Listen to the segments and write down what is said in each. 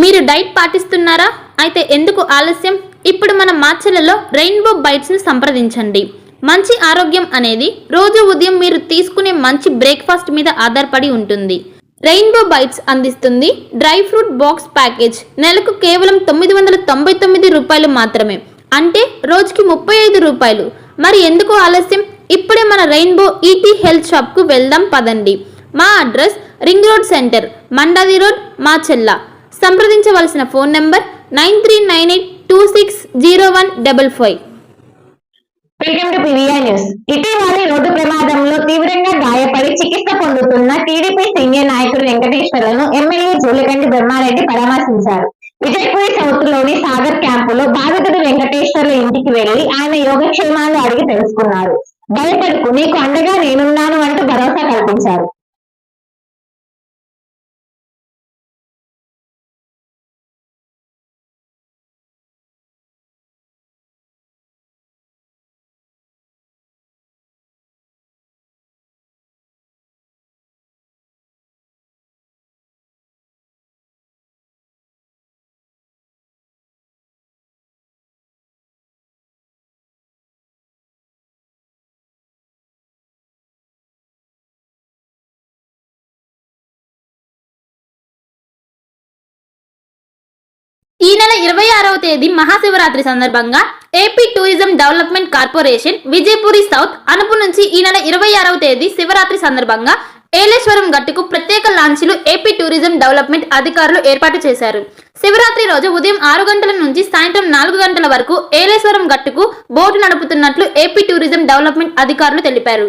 మీరు డైట్ పాటిస్తున్నారా? అయితే ఎందుకు ఆలస్యం? ఇప్పుడు మన మాచెలలో రెయిన్బో బైట్స్ని సంప్రదించండి. మంచి ఆరోగ్యం అనేది రోజు ఉదయం మీరు తీసుకునే మంచి బ్రేక్ఫాస్ట్ మీద ఆధారపడి ఉంటుంది. రెయిన్బో బైట్స్ అందిస్తుంది డ్రై ఫ్రూట్ బాక్స్ ప్యాకేజ్. నెలకు కేవలం 999 రూపాయలు మాత్రమే, అంటే రోజుకి 35 రూపాయలు. మరి ఎందుకు ఆలస్యం? ఇప్పుడే మన రెయిన్బో ఈటీ హెల్త్ షాప్కు వెళ్దాం పదండి. మా address ring road centre, Mandadi road, Macherla. సంప్రదించవలసిన phone number 9398260155. Welcome to PVR news. ఇటీవలి రోడ్డు ప్రమాదంలో తీవ్రంగా గాయపడి చికిత్స పొందుతున్న టీడీపీ సీనియర్ నాయకుడు వెంకటేశ్వర్లను ఎమ్మెల్యే జూలకంటి బ్రహ్మారెడ్డి పరామర్శించారు. విజయపూరి సౌత్ లోని సాగర్ క్యాంపులో బాధితుడు వెంకటేశ్వర్ల ఇంటికి వెళ్లి ఆయన యోగక్షేమాలు అడిగి తెలుసుకున్నారు. భయపడుకు, నీకు అండగా నేనున్నాను అంటూ భరోసా కల్పించారు. ఈ నెల 26వ తేదీ మహాశివరాత్రి సందర్భంగా AP tourism development corporation Vijayapuri south Anupu నుంచి ఈ నెల 26వ తేదీ శివరాత్రి సందర్భంగా ఏలేశ్వరం గట్టుకు ప్రత్యేక లాంచీలు ఏపీ టూరిజం డెవలప్మెంట్ అధికారులు ఏర్పాటు చేశారు. శివరాత్రి రోజు ఉదయం 6 గంటల నుంచి సాయంత్రం 4 గంటల వరకు ఏలేశ్వరం గట్టుకు బోటు నడుపుతున్నట్లు ఏపీ టూరిజం డెవలప్మెంట్ అధికారులు తెలిపారు.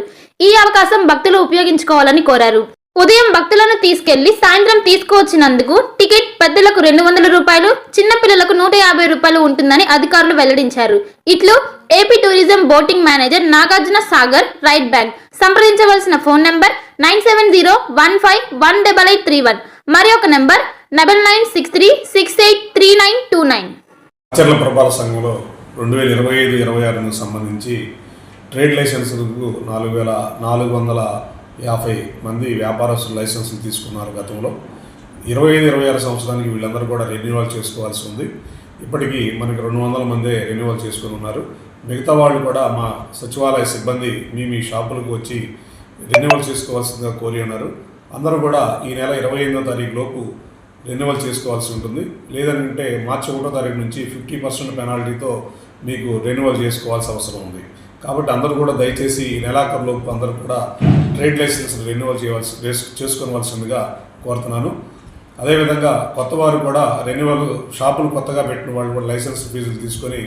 ఈ అవకాశం భక్తులు ఉపయోగించుకోవాలని కోరారు. ఉదయం భక్తులను తీసుకెళ్లి సాయంత్రం తీసుకువచ్చినందుకు టికెట్ పెద్దలకు 200 రూపాయలు, చిన్నపిల్లలకు 150 రూపాయలు ఉంటుందని అధికారులు వెల్లడించారు. ఇట్లు AP tourism boating manager Nagarjuna Sagar, right bank. సంప్రదించవలసిన ఫోన్ నెంబర్ 9701518831. మరి ఒక నెంబర్ 9963683929. ఆచరణ ప్రభావ సంఘంలో 2025-26 సంబంధించి ట్రేడ్ లైసెన్సులకు 4450 మంది వ్యాపారస్తులు లైసెన్సులు తీసుకున్నారు. గతంలో 25-26 సంవత్సరానికి వీళ్ళందరూ కూడా రెన్యువల్ చేసుకోవాల్సి ఉంది. ఇప్పటికీ మనకి 200 మందే రెన్యువల్ చేసుకుని ఉన్నారు. మిగతా వాళ్ళు కూడా మా సచివాలయ సిబ్బంది మీ షాపులకు వచ్చి రెన్యువల్ చేసుకోవాల్సిందిగా కోరి ఉన్నారు. అందరూ కూడా ఈ నెల 25వ తారీఖు లోపు రెన్యువల్ చేసుకోవాల్సి ఉంటుంది. లేదంటే మార్చి 1వ తారీఖు నుంచి 50% పెనాల్టీతో మీకు రెన్యువల్ చేసుకోవాల్సిన అవసరం ఉంది. కాబట్టి అందరూ కూడా దయచేసి ఈ నెలాఖరులోపు అందరూ కూడా ట్రేడ్ లైసెన్స్ రెన్యువల్ చేసుకోవాల్సిందిగా కోరుతున్నాను. అదేవిధంగా కొత్త వారు కూడా రెన్యువల్ షాపులు కొత్తగా పెట్టిన వాళ్ళు కూడా లైసెన్స్ ఫీజులు తీసుకొని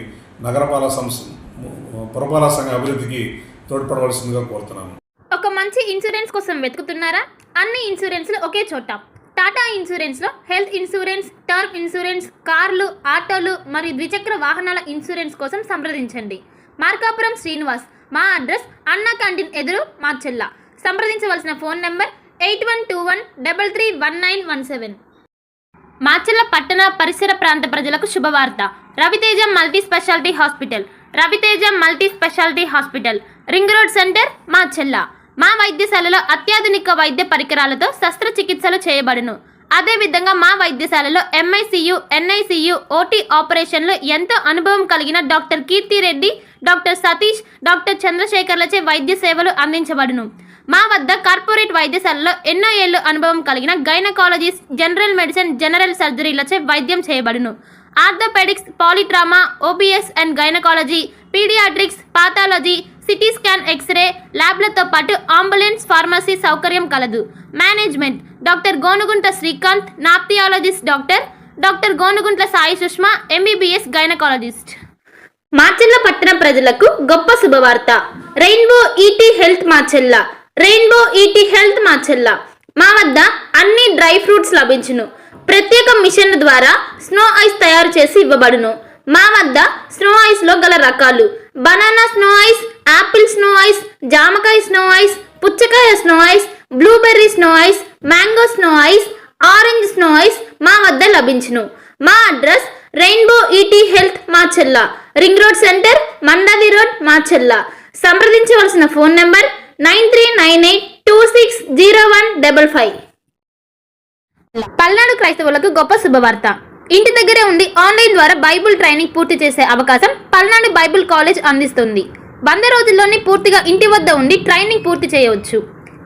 పురపాలక సంఘ అభివృద్ధికి తోడ్పడవలసిందిగా కోరుతున్నాను. ఒక మంచి ఇన్సూరెన్స్ కోసం వెతుకుతున్నారా? అన్ని ఇన్సూరెన్స్లు ఒకే చోట. టాటా ఇన్సూరెన్స్లో హెల్త్ ఇన్సూరెన్స్, టర్మ్ ఇన్సూరెన్స్, కార్లు, ఆటోలు మరియు ద్విచక్ర వాహనాల ఇన్సూరెన్స్ కోసం సంప్రదించండి. మార్కాపురం శ్రీనివాస్. మా అడ్రస్ అన్నా క్యాంటీన్ ఎదురు, మాచెల్ల. సంప్రదించవలసిన ఫోన్ నెంబర్ 8121331917. మాచెల్ల పట్టణ పరిసర ప్రాంత ప్రజలకు శుభవార్త. Raviteja multi speciality hospital. Raviteja multi speciality hospital, ring road centre, Macherla. మా వైద్యశాలలో అత్యాధునిక వైద్య పరికరాలతో శస్త్రచికిత్సలు చేయబడును. అదేవిధంగా మా వైద్యశాలలో ఎంఐసియు, ఎన్ఐసియు, ఓటీ ఆపరేషన్లు ఎంతో అనుభవం కలిగిన doctor Keerthi Reddy, doctor Satish, doctor చంద్రశేఖర్లచే వైద్య సేవలు అందించబడును. మా వద్ద కార్పొరేట్ వైద్యశాలలో ఎన్నో ఏళ్లు అనుభవం కలిగిన గైనకాలజిస్ట్, జనరల్ మెడిసిన్, జనరల్ సర్జరీలచే వైద్యం చేయబడును. Orthopaedics, polytrauma, OBS and gynaecology, paediatrics, pathology, CT scan, X ray ల్యాబ్లతో పాటు అంబులెన్స్, ఫార్మసీ సౌకర్యం కలదు. Management doctor Gonuguntla Srikanth, nephrologist doctor Gonuguntla Sai Sushma, MBBS gynaecologist. Macherla పట్టణ ప్రజలకు గొప్ప శుభవార్త. Rainbow ET health Macherla. Rainbow ET health Macherla. మా వద్ద అన్ని డ్రై ఫ్రూట్స్ లభించును. ప్రత్యేక మిషన్ ద్వారా స్నో ఐస్ తయారు చేసి ఇవ్వబడును. మా వద్ద స్నో ఐస్లో గల రకాలు: banana snow ice, apple snow ice, జామకాయ స్నో ఐస్, పుచ్చకాయ snow ice, blueberry snow ice, mango snow ice, orange snow ice మా వద్ద లభించును. మా address rainbow ET health, Macherla, ring road centre, Mandadi road, Macherla. సంప్రదించవలసిన ఫోన్ నెంబర్ 9398260155. పల్నాడు క్రైస్తవులకు గొప్ప శుభవార్త. ఇంటి దగ్గరే ఉండి ఆన్లైన్ ద్వారా బైబుల్ ట్రైనింగ్ పూర్తి చేసే అవకాశం పల్నాడు బైబుల్ కాలేజ్ అందిస్తుంది. 100 రోజుల్లోనే పూర్తిగా ఇంటి వద్ద ఉండి ట్రైనింగ్ పూర్తి చేయవచ్చు.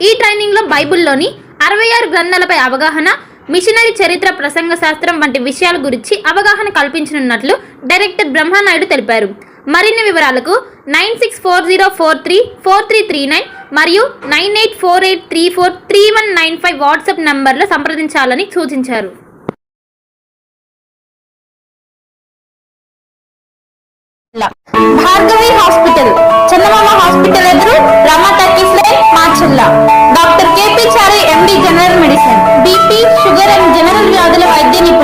ఈ ట్రైనింగ్లో బైబుల్లోని 66 గ్రంథాలపై అవగాహన, మిషనరీ చరిత్ర, ప్రసంగ శాస్త్రం వంటి విషయాల గురించి అవగాహన కల్పించనున్నట్లు డైరెక్టర్ బ్రహ్మానాయుడు తెలిపారు. మరిన్ని వివరాలకు 9640434339 మరియు 9848343195 వాట్సాప్ నంబర్లో సంప్రదించాలని సూచించారు. భార్గవి హాస్పిటల్, చందమామ హాస్పిటల్ ఎదురు, Rama talkies line, Macherla. Doctor KP Chari, MD, general medicine, BP, sugar and general వ్యాధుల వైద్య నిపుణులు.